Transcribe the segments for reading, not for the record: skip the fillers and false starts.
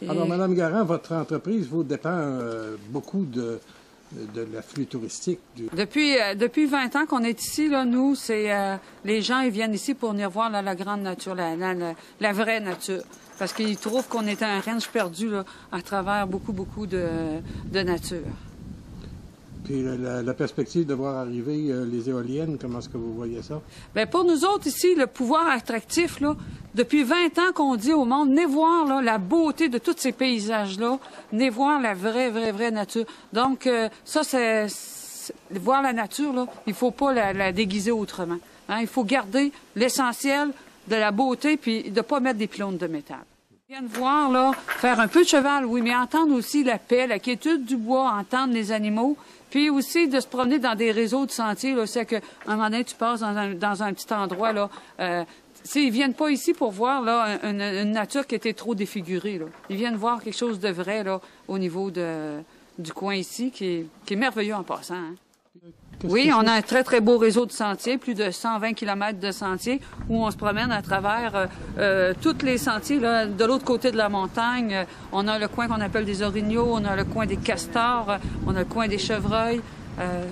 Alors, Mme Garand, votre entreprise vous dépend beaucoup de l'afflux touristique. Depuis 20 ans qu'on est ici, là, nous, les gens ils viennent ici pour venir voir la grande nature, la vraie nature. Parce qu'ils trouvent qu'on est un ranch perdu là, à travers beaucoup de nature. Puis la perspective de voir arriver les éoliennes, comment est-ce que vous voyez ça? Bien, pour nous autres ici, le pouvoir attractif, là, depuis 20 ans qu'on dit au monde, venez voir là, la beauté de tous ces paysages-là, venez voir la vraie nature. Donc, ça, c'est voir la nature, là, il faut pas la déguiser autrement. Hein? Il faut garder l'essentiel de la beauté, puis de pas mettre des pylônes de métal. Ils viennent voir, là, faire un peu de cheval, oui, mais entendre aussi la paix, la quiétude du bois, entendre les animaux, puis aussi de se promener dans des réseaux de sentiers, là, c'est qu'à un moment donné, tu passes dans un petit endroit, là, ils viennent pas ici pour voir, là, une nature qui était trop défigurée, là. Ils viennent voir quelque chose de vrai, là, au niveau du coin ici, qui est merveilleux en passant, hein. Oui, on a un très beau réseau de sentiers, plus de 120 km de sentiers, où on se promène à travers tous les sentiers. Là, de l'autre côté de la montagne, on a le coin qu'on appelle des orignaux, on a le coin des castors, on a le coin des chevreuils.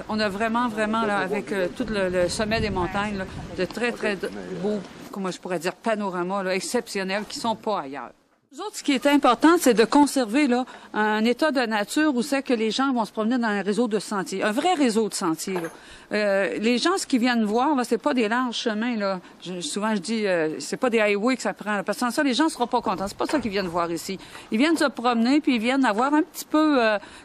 On a vraiment, là, avec tout le sommet des montagnes, là, de très beaux, comment je pourrais dire, panoramas là, exceptionnels qui sont pas ailleurs. Nous autres, ce qui est important, c'est de conserver là, un état de nature où c'est que les gens vont se promener dans un réseau de sentiers, un vrai réseau de sentiers. Là. Les gens, ce qu'ils viennent voir, là, c'est pas des larges chemins. Là. Souvent, je dis, c'est pas des highways que ça prend. Là, parce que sans ça, les gens seront pas contents. C'est pas ça qu'ils viennent voir ici. Ils viennent se promener, puis ils viennent avoir un petit peu,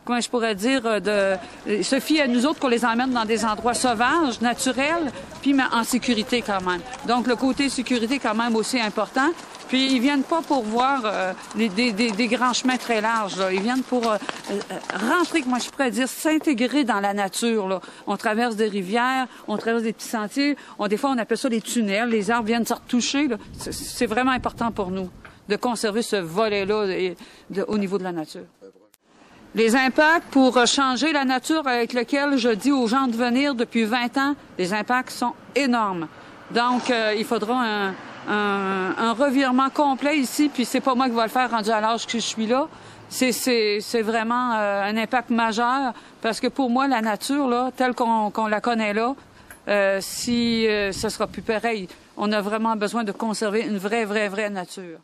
comment je pourrais dire, se fier à nous autres qu'on les emmène dans des endroits sauvages, naturels, puis mais en sécurité quand même. Donc, le côté sécurité est quand même aussi important. Puis ils viennent pas pour voir des grands chemins très larges. Là. Ils viennent pour rentrer, moi je pourrais dire, s'intégrer dans la nature. Là. On traverse des rivières, on traverse des petits sentiers. Des fois, on appelle ça des tunnels. Les arbres viennent se retoucher. C'est vraiment important pour nous de conserver ce volet-là au niveau de la nature. Les impacts pour changer la nature avec lequel je dis aux gens de venir depuis 20 ans, les impacts sont énormes. Donc, il faudra un revirement complet ici, puis c'est pas moi qui va le faire rendu à l'âge que je suis là. C'est vraiment un impact majeur, parce que pour moi, la nature, là, telle qu'on la connaît là, ce sera plus pareil. On a vraiment besoin de conserver une vraie nature.